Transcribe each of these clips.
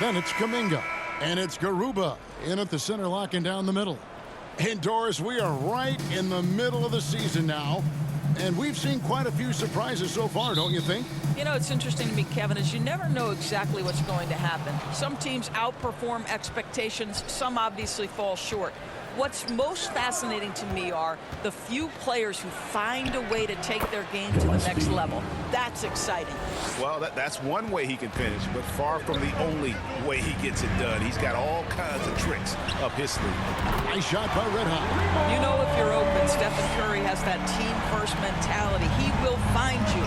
Then it's Kuminga. And it's Garuba in at the center, locking down the middle. And Doris, we are right in the middle of the season now. And we've seen quite a few surprises so far, don't you think? You know, it's interesting to me, Kevin, is you never know exactly what's going to happen. Some teams outperform expectations. Some obviously fall short. What's most fascinating to me are the few players who find a way to take their game to the next level. That's exciting. Well, that's one way he can finish, but far from the only way he gets it done. He's got all kinds of tricks up his sleeve. Nice shot by Red Hot. You know if you're open, Stephen Curry has that team-first mentality. He will find you.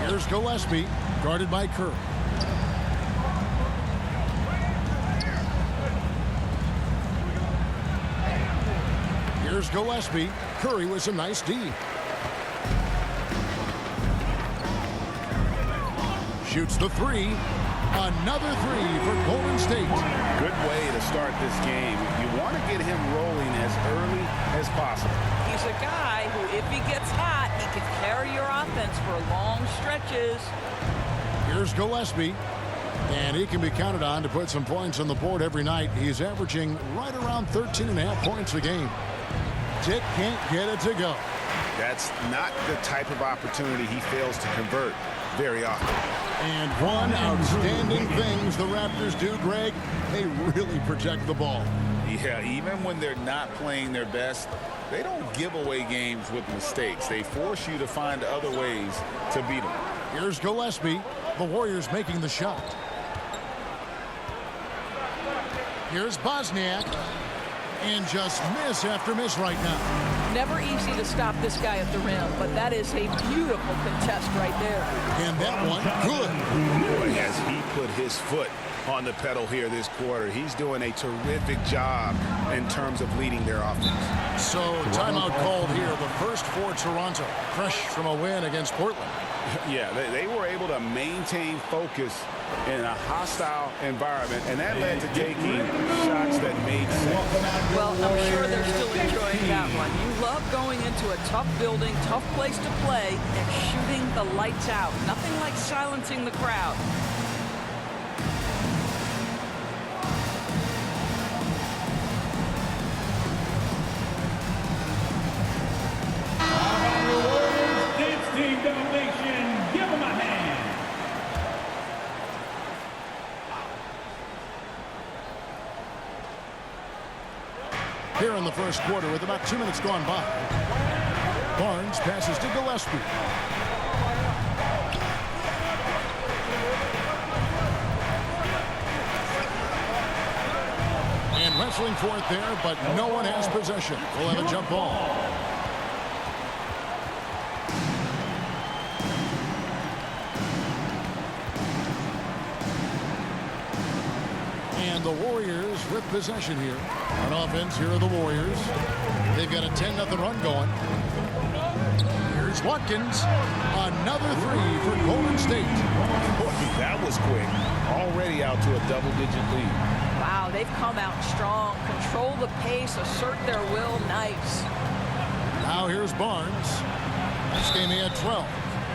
Here's Gillespie, guarded by Curry. Here's Gillespie. Curry with some nice D. Shoots the three. Another three for Golden State. Good way to start this game. You want to get him rolling as early as possible. He's a guy who, if he gets hot, he can carry your offense for long stretches. Here's Gillespie. And he can be counted on to put some points on the board every night. He's averaging right around 13.5 points a game. Dick can't get it to go. That's not the type of opportunity he fails to convert very often. And one outstanding things the Raptors do, Greg, they really protect the ball. Yeah, even when they're not playing their best, they don't give away games with mistakes. They force you to find other ways to beat them. Here's Gillespie. The Warriors making the shot. Here's Bosniak. And just miss after miss right now. Never easy to stop this guy at the rim, but that is a beautiful contest right there. And that one, good. Boy, has he put his foot on the pedal here this quarter. He's doing a terrific job in terms of leading their offense. So, timeout called here, the first for Toronto. Fresh from a win against Portland. Yeah, they were able to maintain focus in a hostile environment, and that led to taking shots that made sense. Well, I'm sure they're still enjoying that one. You love going into a tough building, tough place to play, and shooting the lights out. Nothing like silencing the crowd. Here in the first quarter with about 2 minutes gone by. Barnes passes to Gillespie. And wrestling for it there, but no one has possession. We'll have a jump ball. And the Warriors with possession here. On offense, here are the Warriors. They've got a 10-0 run going. Here's Watkins. Another three for Golden State. Boy, that was quick. Already out to a double-digit lead. Wow, they've come out strong. Control the pace, assert their will. Nice. Now here's Barnes. This game he had 12.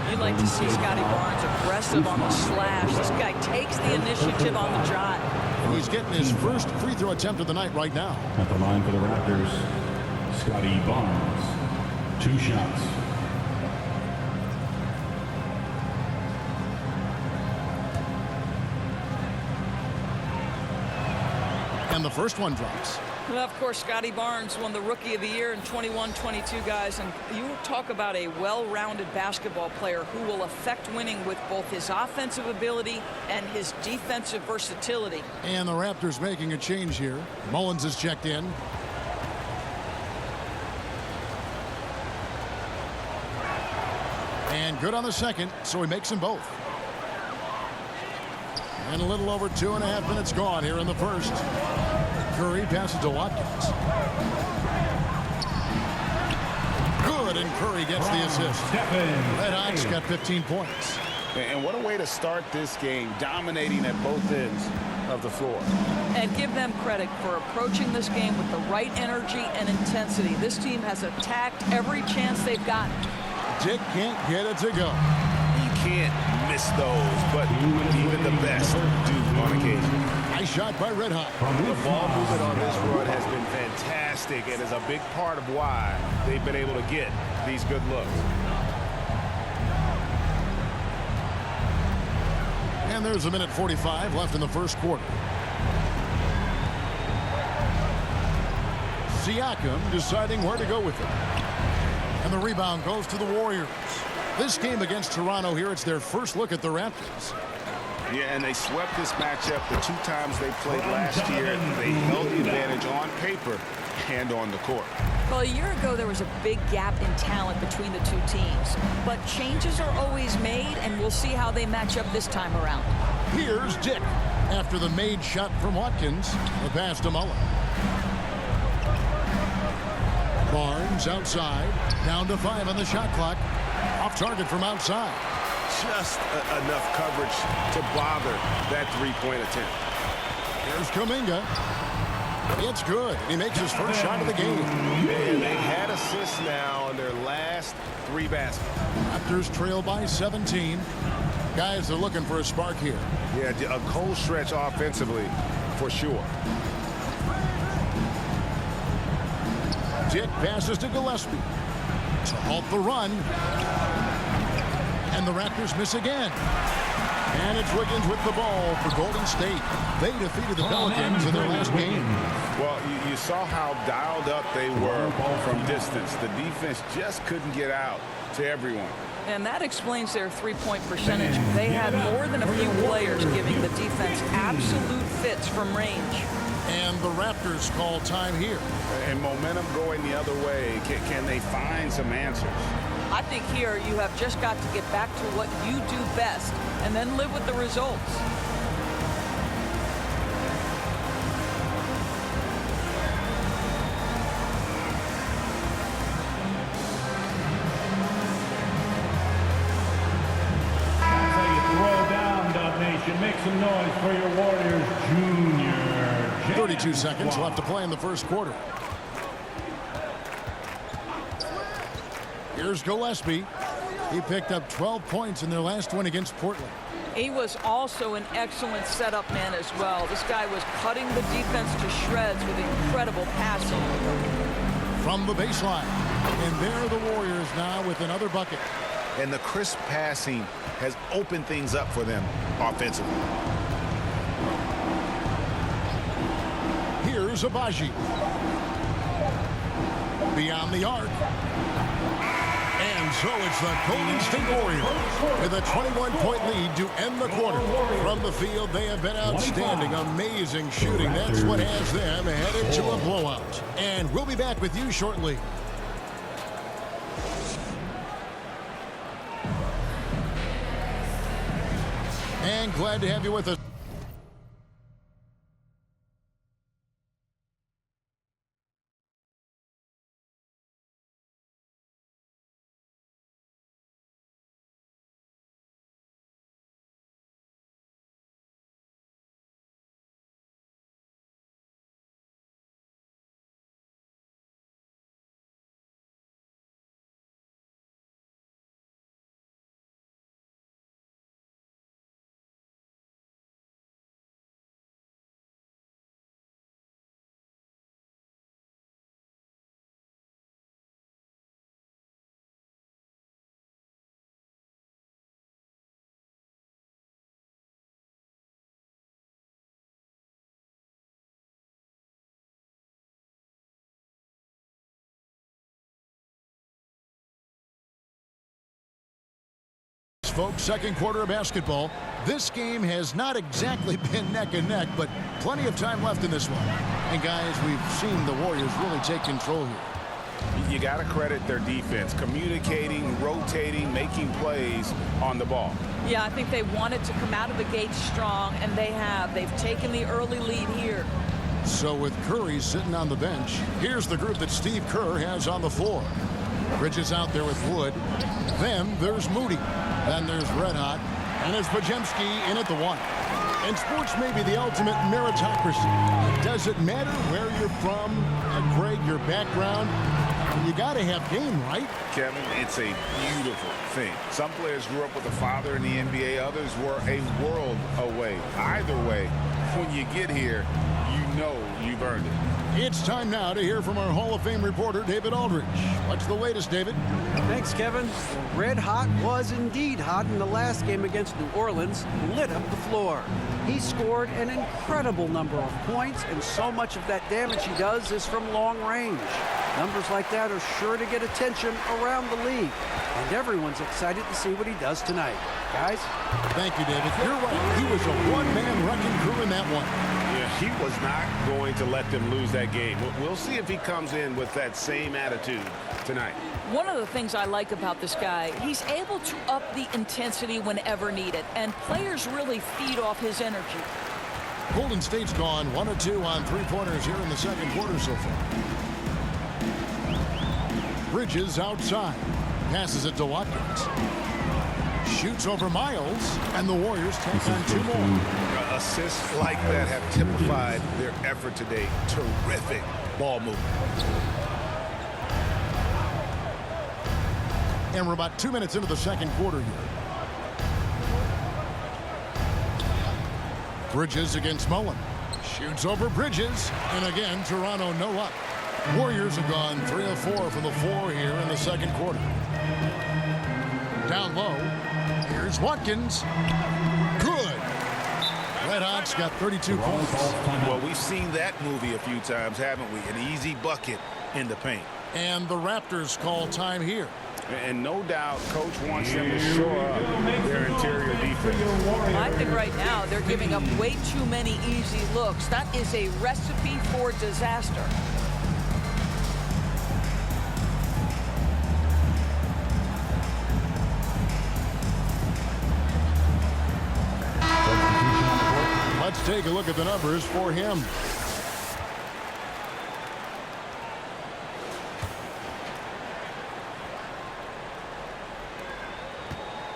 You'd like to see Scotty Barnes aggressive on the slash. This guy takes the initiative on the drive. He's getting his first free throw attempt of the night right now. At the line for the Raptors, Scotty Barnes. 2 shots. And the first one drops. Well, of course, Scotty Barnes won the Rookie of the Year in 21-22, guys. And you talk about a well-rounded basketball player who will affect winning with both his offensive ability and his defensive versatility. And the Raptors making a change here. Mullins is checked in. And good on the second, so he makes them both. And a little over 2.5 minutes gone here in the first. Curry passes to Watkins. Good, and Curry gets the assist. Red Hot's got 15 points. And what a way to start this game, dominating at both ends of the floor. And give them credit for approaching this game with the right energy and intensity. This team has attacked every chance they've gotten. Dick can't get it to go. You can't miss miss those, but even the best do on occasion. Nice shot by Red Hot. The ball movement on this run has been fantastic and is a big part of why they've been able to get these good looks. And there's a minute 45 left in the first quarter. Siakam deciding where to go with it. And the rebound goes to the Warriors. This game against Toronto here, it's their first look at the Raptors. Yeah, and they swept this matchup the 2 times they played last year. They held the advantage on paper and on the court. Well, a year ago, there was a big gap in talent between the two teams. But changes are always made, and we'll see how they match up this time around. Here's Dick after the made shot from Watkins. The pass to Mullen. Barnes outside. Down to 5 on the shot clock. Off target from outside. Just enough coverage to bother that 3-point attempt. Here's Kuminga. It's good. He makes his first shot of the game. And they've had assists now on their last 3 baskets. Raptors trail by 17. Guys are looking for a spark here. Yeah, a cold stretch offensively for sure. Dick passes to Gillespie to halt the run. And the Raptors miss again. And it's Wiggins with the ball for Golden State. They defeated the Pelicans in their last game. Well, you saw how dialed up they were from distance. The defense just couldn't get out to everyone. And that explains their 3-point percentage. They had more than a few players giving the defense absolute fits from range. And the Raptors call time here. And momentum going the other way. Can they find some answers? I think here you have just got to get back to what you do best and then live with the results. That's how you throw down, Dub Nation. Make some noise for your Warriors Junior. 32 seconds left to play in the first quarter. Here's Gillespie. He picked up 12 points in their last win against Portland. He was also an excellent setup man as well. This guy was cutting the defense to shreds with incredible passing. From the baseline. And there are the Warriors now with another bucket. And the crisp passing has opened things up for them offensively. Here's Abaji. Beyond the arc. And so it's the Golden State Warriors with a 21-point lead to end the quarter. From the field, they have been outstanding. Amazing shooting. That's what has them headed to a blowout. And we'll be back with you shortly. And glad to have you with us. Folks, second quarter of basketball. This game has not exactly been neck and neck, but plenty of time left in this one. And guys, we've seen the Warriors really take control here. You got to credit their defense, communicating, rotating, making plays on the ball. Yeah, I think they wanted to come out of the gate strong, and they have. They've taken the early lead here. So with Curry sitting on the bench, here's the group that Steve Kerr has on the floor. Bridges out there with Wood. Then there's Moody. Then there's Red Hot. And it's Podziemski in at the 1. And sports may be the ultimate meritocracy. Does it matter where you're from, Greg, your background? You got to have game, right? Kevin, it's a beautiful thing. Some players grew up with a father in the NBA. Others were a world away. Either way, when you get here, you know you've earned it. It's time now to hear from our Hall of Fame reporter, David Aldridge. What's the latest, David? Thanks, Kevin. Red Hot was indeed hot in the last game against New Orleans, lit up the floor. He scored an incredible number of points, and so much of that damage he does is from long range. Numbers like that are sure to get attention around the league, and everyone's excited to see what he does tonight. Guys? Thank you, David. You're right. He was a one-man wrecking crew in that one. Yeah, he was not going to let them lose that game. We'll see if he comes in with that same attitude tonight. One of the things I like about this guy, he's able to up the intensity whenever needed, and players really feed off his energy. Golden State's gone 1 of 2 on three-pointers here in the second quarter so far. Bridges outside. Passes it to Watkins. Shoots over Miles, and the Warriors take on 2 more. Assists like that have typified their effort today. Terrific ball movement. And we're about 2 minutes into the second quarter here. Bridges against Mullen. Shoots over Bridges, and again, Toronto no luck. Warriors have gone 3 of 4 from the floor here in the second quarter. Down low, here's Watkins. Good. Red Hot's got 32 points. Well, we've seen that movie a few times, haven't we? An easy bucket in the paint. And the Raptors call time here. And no doubt, Coach wants them to shore up their interior defense. I think right now they're giving up way too many easy looks. That is a recipe for disaster. Let's take a look at the numbers for him.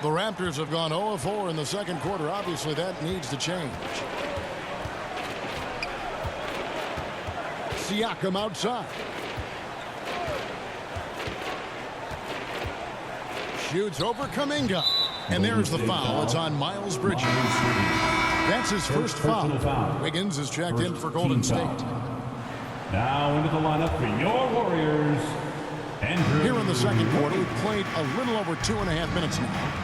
The Raptors have gone 0 of 4 in the second quarter. Obviously, that needs to change. Siakam outside. Shoots over Kuminga. And there's the foul. It's on Miles Bridges. That's his first foul. Wiggins is checked in for Golden State. Now into the lineup for your Warriors. Andrew. Here in the second quarter, we've played a little over 2.5 minutes now.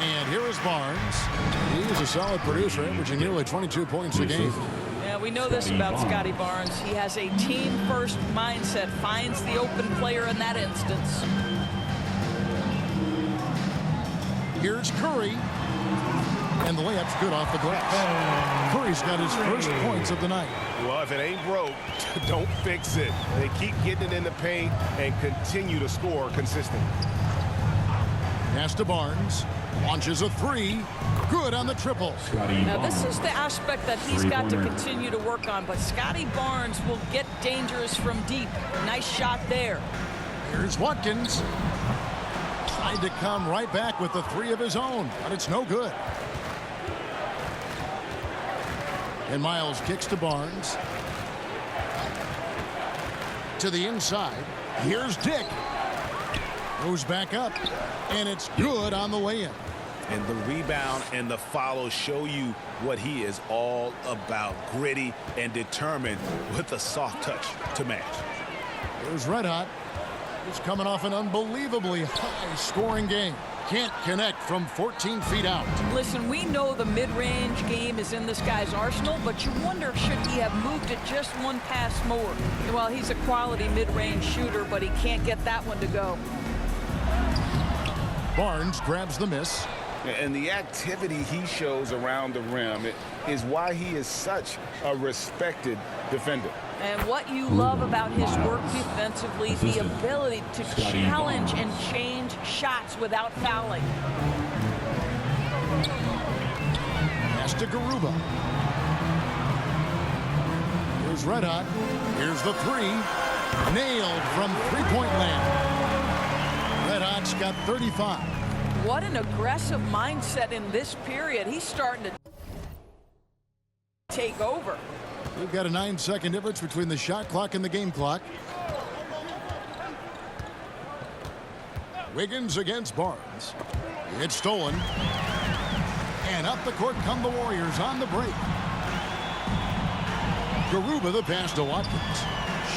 And here is Barnes. He's a solid producer, averaging nearly 22 points a game. Yeah, we know this about Scotty Barnes. He has a team-first mindset, finds the open player in that instance. Here's Curry. And the layup's good off the glass. Curry's got his first points of the night. Well, if it ain't broke, don't fix it. They keep getting it in the paint and continue to score consistently. Pass to Barnes. Launches a 3. Good on the triple. Now, this is the aspect that he's got to continue to work on, but Scotty Barnes will get dangerous from deep. Nice shot there. Here's Watkins. Tried to come right back with the 3 of his own, but it's no good. And Miles kicks to Barnes. To the inside. Here's Dick. Goes back up. And it's good on the lay-in. And the rebound and the follow show you what he is all about. Gritty and determined with a soft touch to match. Here's Red Hot. He's coming off an unbelievably high-scoring game. Can't connect from 14 feet out. Listen, we know the mid-range game is in this guy's arsenal, but you wonder, should he have moved it just one pass more? Well, he's a quality mid-range shooter, but he can't get that one to go. Barnes grabs the miss. And the activity he shows around the rim is why he is such a respected defender. And what you love about his work defensively, the ability to challenge and change shots without fouling. Pass to Garuba. Here's Red Hot. Here's the 3. Nailed from three-point land. Red Hot's got 35. What an aggressive mindset in this period. He's starting to take over. We've got a 9-second difference between the shot clock and the game clock. Wiggins against Barnes. It's stolen. And up the court come the Warriors on the break. Garuba the pass to Watkins.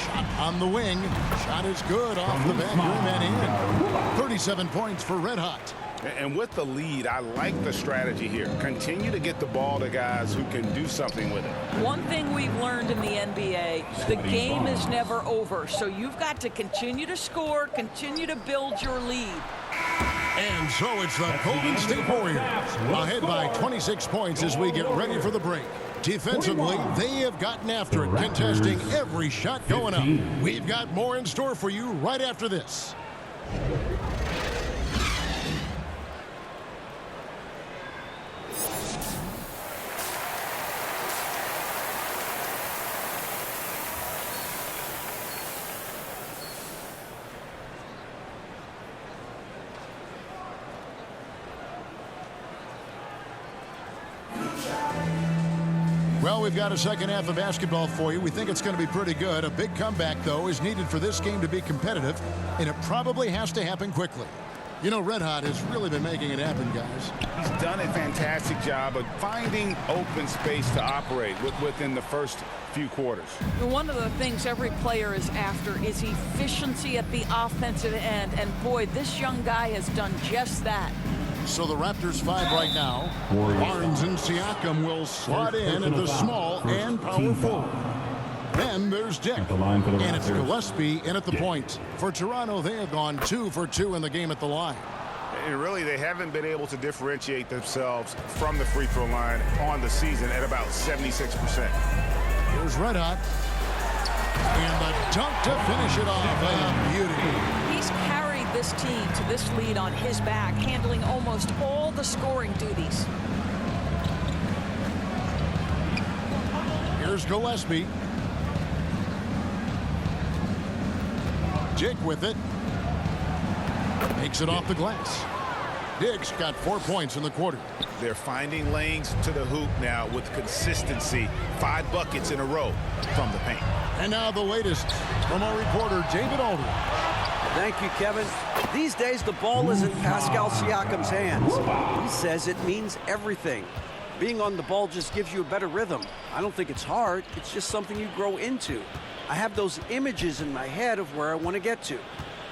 Shot on the wing. Shot is good off the back rim and in. 37 points for Red Hot. And with the lead, I like the strategy here. Continue to get the ball to guys who can do something with it. One thing we've learned in the NBA, the game is never over. So you've got to continue to score, continue to build your lead. And so it's the Golden State Warriors ahead by 26 points as we get ready for the break. Defensively, they have gotten after it, contesting every shot going up. We've got more in store for you right after this. Well, we've got a second half of basketball for you. We think it's going to be pretty good. A big comeback, though, is needed for this game to be competitive, and it probably has to happen quickly. You know, Red Hot has really been making it happen, guys. He's done a fantastic job of finding open space to operate within the first few quarters. One of the things every player is after is efficiency at the offensive end, and boy, this young guy has done just that. So the Raptors 5 right now. Barnes and Siakam will slot in at the small and power forward. Then there's Dick. And it's Gillespie in at the point. For Toronto, they have gone 2 for 2 in the game at the line. And really, they haven't been able to differentiate themselves from the free throw line on the season at about 76%. Here's Red Hot. And the dunk to finish it off. A beauty. He's carried this team to this lead on his back, handling almost all the scoring duties. Here's Gillespie. Dick with it. Makes it off the glass. Dick's got 4 points in the quarter. They're finding lanes to the hoop now with consistency. 5 buckets in a row from the paint. And now the latest from our reporter, David Aldridge. Thank you, Kevin. These days, the ball is in Pascal Siakam's hands. He says it means everything. Being on the ball just gives you a better rhythm. I don't think it's hard. It's just something you grow into. I have those images in my head of where I want to get to.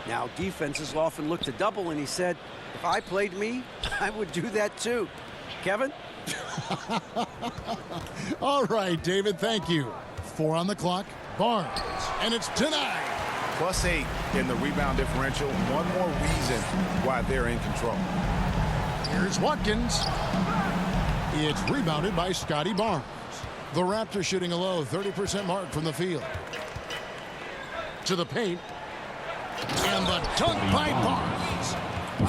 Now, defenses often look to double, and he said, if I played me, I would do that too. Kevin? All right, David, thank you. 4 on the clock. Barnes. And it's denied. +8 in the rebound differential. One more reason why they're in control. Here's Watkins. It's rebounded by Scotty Barnes. The Raptors shooting a low 30% mark from the field. To the paint. And the dunk by Barnes.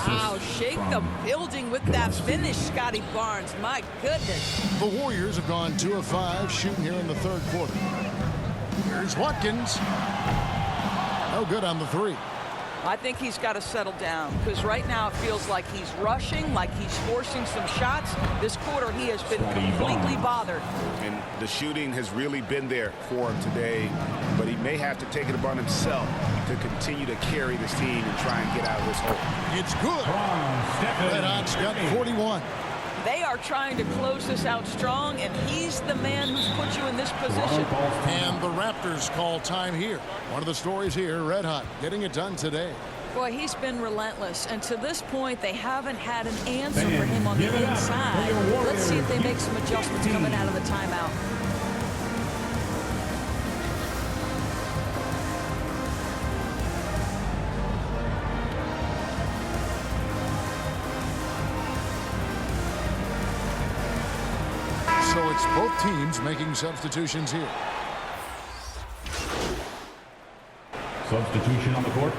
Wow, shake the building with that finish, Scotty Barnes. My goodness. The Warriors have gone 2 of 5 shooting here in the third quarter. Here's Watkins. No good on the 3. I think he's got to settle down because right now it feels like he's rushing, like he's forcing some shots. This quarter he has been completely bothered. And the shooting has really been there for him today, but he may have to take it upon himself to continue to carry this team and try and get out of this hole. It's good. Red Hot's got 41. They are trying to close this out strong, and he's the man who's put you in this position. And the Raptors call time here. One of the stories here, Red Hot getting it done today. Boy, he's been relentless, and to this point, they haven't had an answer for him on the inside. Let's see if they make some adjustments coming out of the timeout. So it's both teams making substitutions here. Substitution on the court.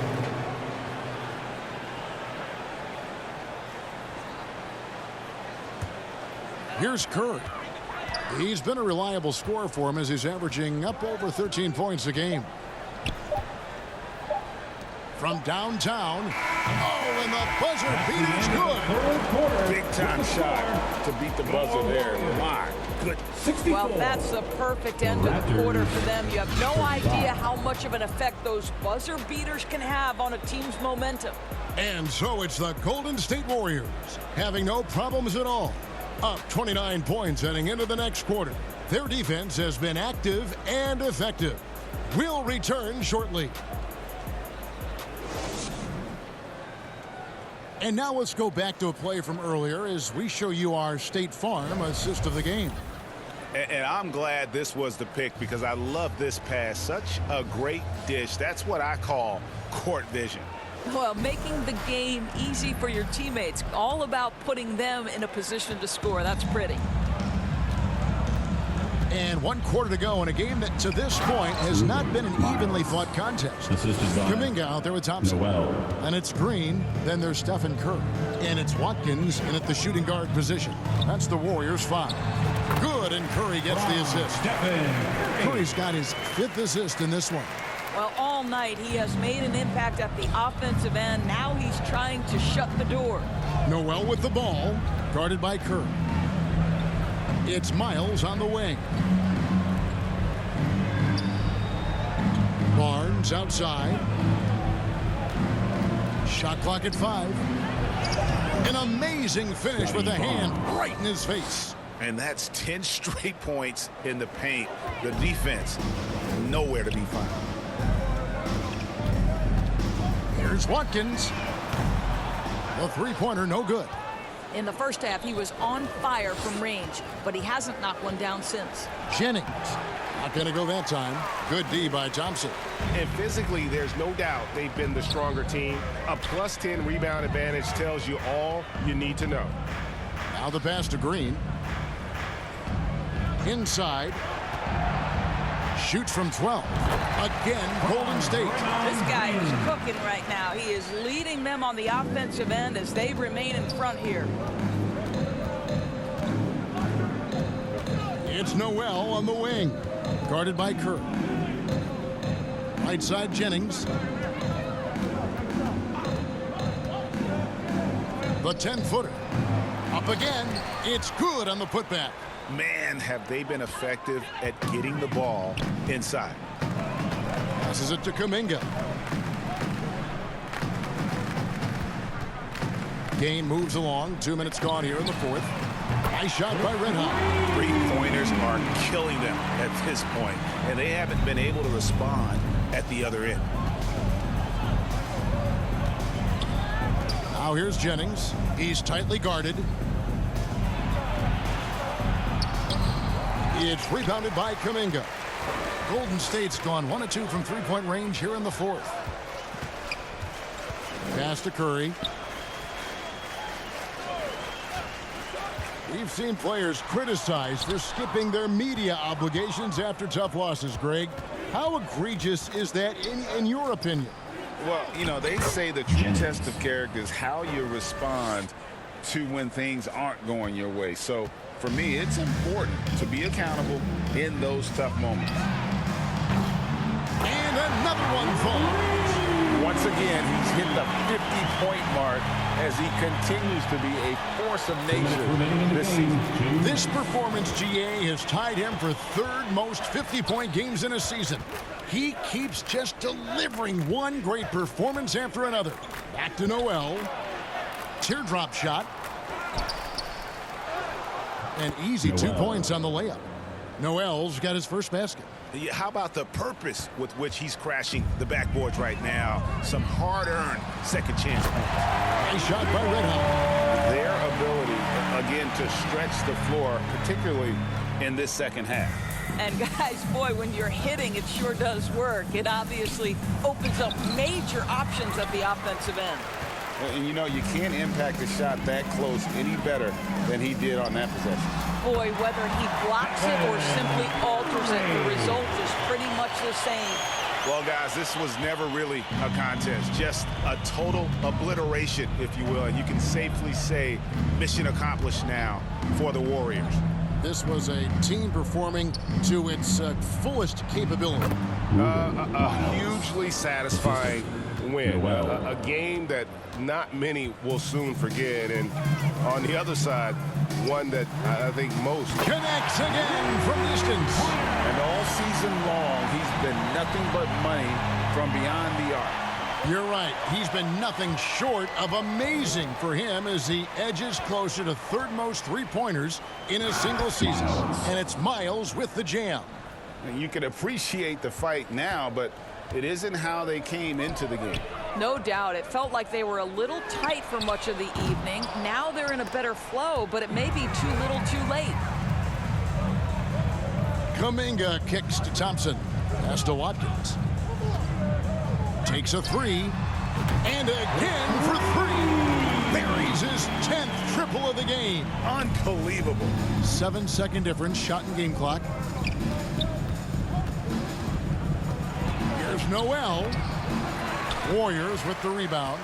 Here's Curry. He's been a reliable scorer for him as he's averaging up over 13 points a game. From downtown. Oh, and the buzzer beater's good. Big time shot to beat the buzzer there. My goodness. Well, that's the perfect end of the quarter for them. You have no idea how much of an effect those buzzer beaters can have on a team's momentum. And so it's the Golden State Warriors having no problems at all. Up 29 points heading into the next quarter. Their defense has been active and effective. We'll return shortly. And now let's go back to a play from earlier as we show you our State Farm assist of the game. And I'm glad this was the pick because I love this pass. Such a great dish. That's what I call court vision. Well, making the game easy for your teammates. All about putting them in a position to score. That's pretty. And 1 quarter to go in a game that to this point has not been an evenly fought contest. Kuminga out there with Thompson. And it's Green. Then there's Stephen Curry. And it's Watkins in at the shooting guard position. That's the Warriors 5. Good, and Curry gets the assist. Curry's got his 5th assist in this one. Well, all night he has made an impact at the offensive end. Now he's trying to shut the door. Noel with the ball, guarded by Curry. It's Miles on the wing. Barnes outside. Shot clock at 5. An amazing finish with a hand right in his face. And that's 10 straight points in the paint. The defense, nowhere to be found. Here's Watkins. The three-pointer, no good. In the first half, he was on fire from range, but he hasn't knocked one down since. Jennings. Not going to go that time. Good D by Thompson. And physically, there's no doubt they've been the stronger team. A plus 10 rebound advantage tells you all you need to know. Now the pass to Green. Inside. Shoots from 12. Again, Golden State. This guy is cooking right now. He is leading them on the offensive end as they remain in front here. It's Noel on the wing. Guarded by Curry. Right side, Jennings. The 10-footer. Up again. It's good on the putback. Man, have they been effective at getting the ball inside. Passes it to Kuminga. Game moves along. 2 minutes gone here in the fourth. Nice shot by Red Hot. Three-pointers are killing them at this point, and they haven't been able to respond at the other end. Now here's Jennings. He's tightly guarded. It's rebounded by Kuminga. Golden State's gone 1 of 2 from three-point range here in the fourth. Pass to Curry. We've seen players criticized for skipping their media obligations after tough losses, Greg. How egregious is that in your opinion? Well, you know, they say the true test of character is how you respond to when things aren't going your way. So, for me, it's important to be accountable in those tough moments. And another one falls. Once again, he's hit the 50-point mark as he continues to be a force of nature this season. This performance, GA, has tied him for 3rd most 50-point games in a season. He keeps just delivering one great performance after another. Back to Noel. Teardrop shot. An easy 2 points on the layup. Noel's got his first basket. How about the purpose with which he's crashing the backboards right now? Some hard-earned second chance points. Nice shot by Red Hot. Their ability, again, to stretch the floor, particularly in this second half. And guys, boy, when you're hitting, it sure does work. It obviously opens up major options at the offensive end. And you know, you can't impact a shot that close any better than he did on that possession. Boy, whether he blocks it or simply alters it, the result is pretty much the same. Well, guys, this was never really a contest, just a total obliteration, if you will. And you can safely say mission accomplished now for the Warriors. This was a team performing to its fullest capability. A hugely satisfying win. Noel. A game that not many will soon forget. And on the other side, one that I think most. Connects again from distance. And all season long, he's been nothing but money from beyond the arc. You're right. He's been nothing short of amazing for him as he edges closer to third most three-pointers in a single season. And it's Miles with the jam. And you can appreciate the fight now, but it isn't how they came into the game. No doubt. It felt like they were a little tight for much of the evening. Now they're in a better flow, but it may be too little too late. Kuminga kicks to Thompson. Pass to Watkins. Takes a three. And again for three. Buries his 10th triple of the game. Unbelievable. 7-second difference. Shot in game clock. Here's Noel. Warriors with the rebound.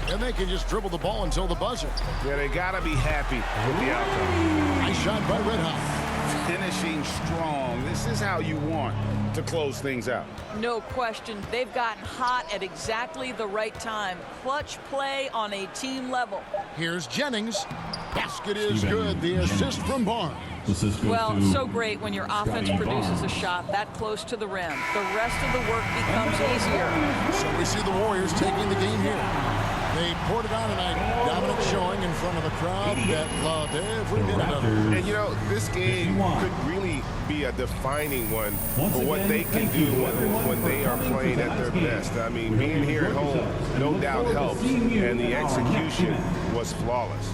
And they can just dribble the ball until the buzzer. Yeah, they got to be happy with the outcome. Nice shot by Red Hot. Finishing strong. This is how you want to close things out. No question. They've gotten hot at exactly the right time. Clutch play on a team level. Here's Jennings. Basket is Steven good. The assist from Barnes. Well, so great when your offense produces a shot that close to the rim. The rest of the work becomes easier. So we see the Warriors taking the game here. They poured it on tonight. Dominant showing in front of a crowd that loved every minute of it. And, you know, this game could really be a defining one for what they can do when they are playing at their best. I mean, being here at home, no doubt helps, and the execution was flawless.